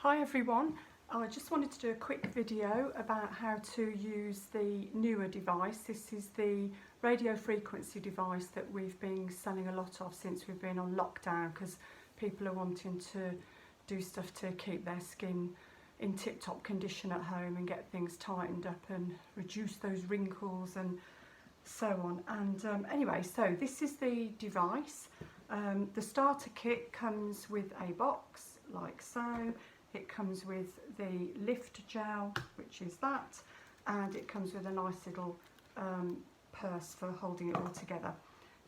Hi everyone, I just wanted to do a quick video about how to use the NEWA device. This is the radio frequency device that we've been selling a lot of since we've been on lockdown, because people are wanting to do stuff to keep their skin in tip-top condition at home and get things tightened up and reduce those wrinkles and so on. And anyway, so this is the device. The starter kit comes with a box like so. It comes with the lift gel, which is that, and it comes with a nice little purse for holding it all together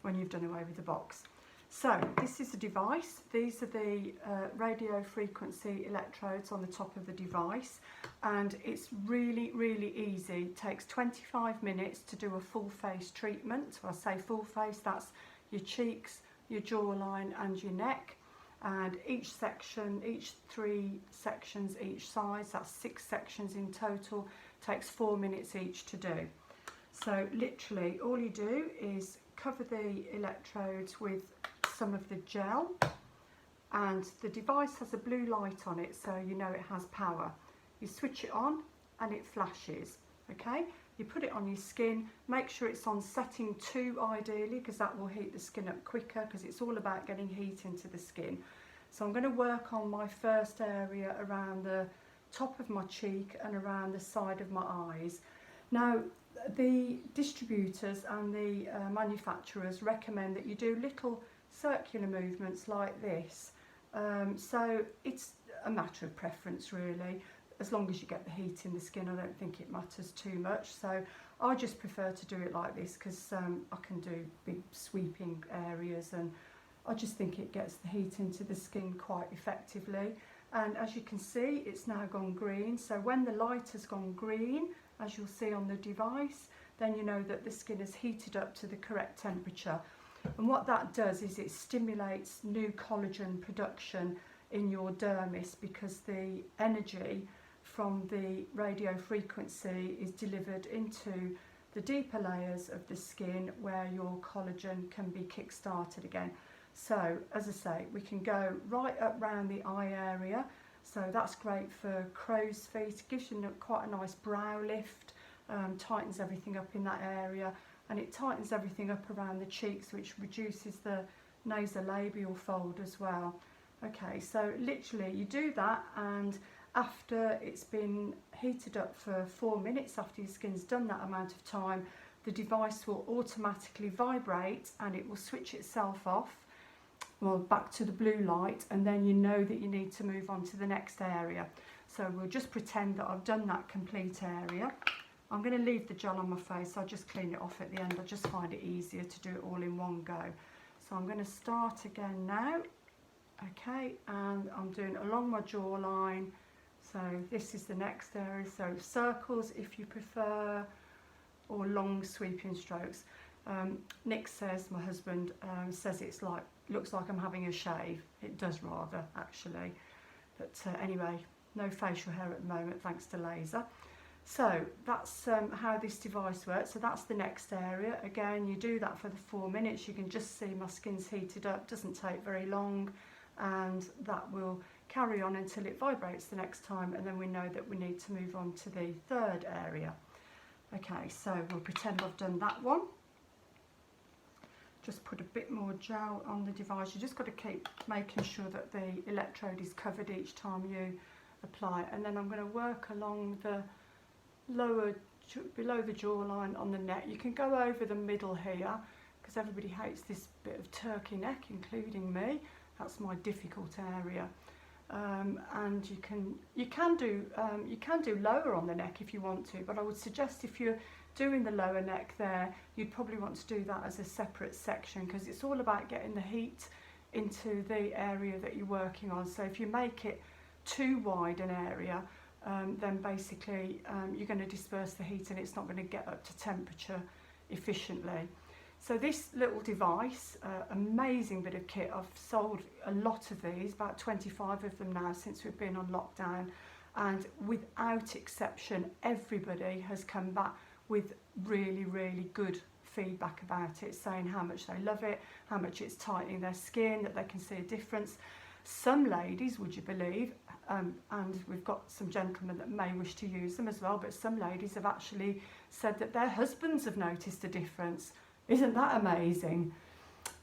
when you've done away with the box. So this is the device. These are the radio frequency electrodes on the top of the device, and it's really easy. It takes 25 minutes to do a full face treatment. When I say full face, that's your cheeks, your jawline and your neck. And each section, each 3 sections each size, that's 6 sections in total, takes 4 minutes each to do. So literally all you do is cover the electrodes with some of the gel, and the device has a blue light on it, so you know it has power. You switch it on and it flashes, okay? You put it on your skin, make sure it's on setting 2 ideally, because that will heat the skin up quicker, because it's all about getting heat into the skin. So I'm going to work on my first area around the top of my cheek and around the side of my eyes. Now the distributors and the manufacturers recommend that you do little circular movements like this. So it's a matter of preference really. As long as you get the heat in the skin, I don't think it matters too much. So I just prefer to do it like this, because I can do big sweeping areas, and I just think it gets the heat into the skin quite effectively. And as you can see, it's now gone green. So when the light has gone green, as you'll see on the device, then you know that the skin is heated up to the correct temperature. And what that does is it stimulates new collagen production in your dermis, because the energy from the radio frequency is delivered into the deeper layers of the skin where your collagen can be kick-started again. So as I say, we can go right up round the eye area, so that's great for crow's feet. It gives you quite a nice brow lift, tightens everything up in that area, and it tightens everything up around the cheeks, which reduces the nasolabial fold as well. Okay, so literally you do that, and after it's been heated up for 4 minutes, after your skin's done that amount of time, the device will automatically vibrate and it will switch itself off, well, back to the blue light, and then you know that you need to move on to the next area. So we'll just pretend that I've done that complete area. I'm going to leave the gel on my face. I'll just clean it off at the end. I just find it easier to do it all in one go. So I'm going to start again now. Okay, and I'm doing along my jawline. So this is the next area. So circles if you prefer, or long sweeping strokes. Nick says, my husband, says it's like, looks like I'm having a shave. It does rather, actually. But anyway, no facial hair at the moment, thanks to laser. So that's how this device works. So that's the next area. Again, you do that for the 4 minutes. You can just see my skin's heated up. Doesn't take very long, and that will carry on until it vibrates the next time, and then we know that we need to move on to the third area. Okay, so we'll pretend I've done that one. Just put a bit more gel on the device. You just got to keep making sure that the electrode is covered each time you apply it. And then I'm going to work along the below the jawline on the neck. You can go over the middle here, because everybody hates this bit of turkey neck, including me. That's my difficult area. And you can do lower on the neck if you want to, but I would suggest if you're doing the lower neck there, you'd probably want to do that as a separate section, because it's all about getting the heat into the area that you're working on. So if you make it too wide an area, then basically you're going to disperse the heat and it's not going to get up to temperature efficiently. So this little device, amazing bit of kit. I've sold a lot of these, about 25 of them now since we've been on lockdown, and without exception everybody has come back with really good feedback about it, saying how much they love it, how much it's tightening their skin, that they can see a difference. Some ladies, would you believe, and we've got some gentlemen that may wish to use them as well, but some ladies have actually said that their husbands have noticed a difference. Isn't that amazing?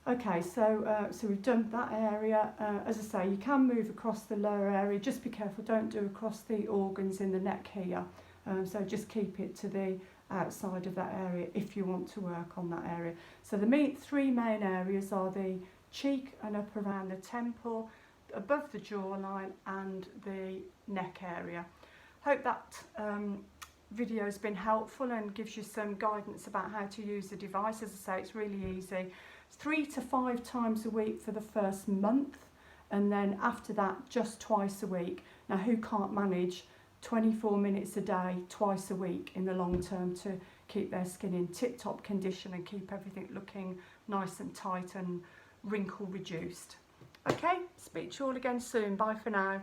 Okay, so we've done that area. As I say, you can move across the lower area. Just be careful, don't do across the organs in the neck here. So just keep it to the outside of that area if you want to work on that area. So the three main areas are the cheek and up around the temple, above the jawline and the neck area. Hope that video has been helpful and gives you some guidance about how to use the device. As I say, it's really easy. 3 to 5 times a week for the first month, and then after that just twice a week. Now, who can't manage 24 minutes a day twice a week in the long term to keep their skin in tip-top condition and keep everything looking nice and tight and wrinkle reduced? Okay, speak to you all again soon. Bye for now.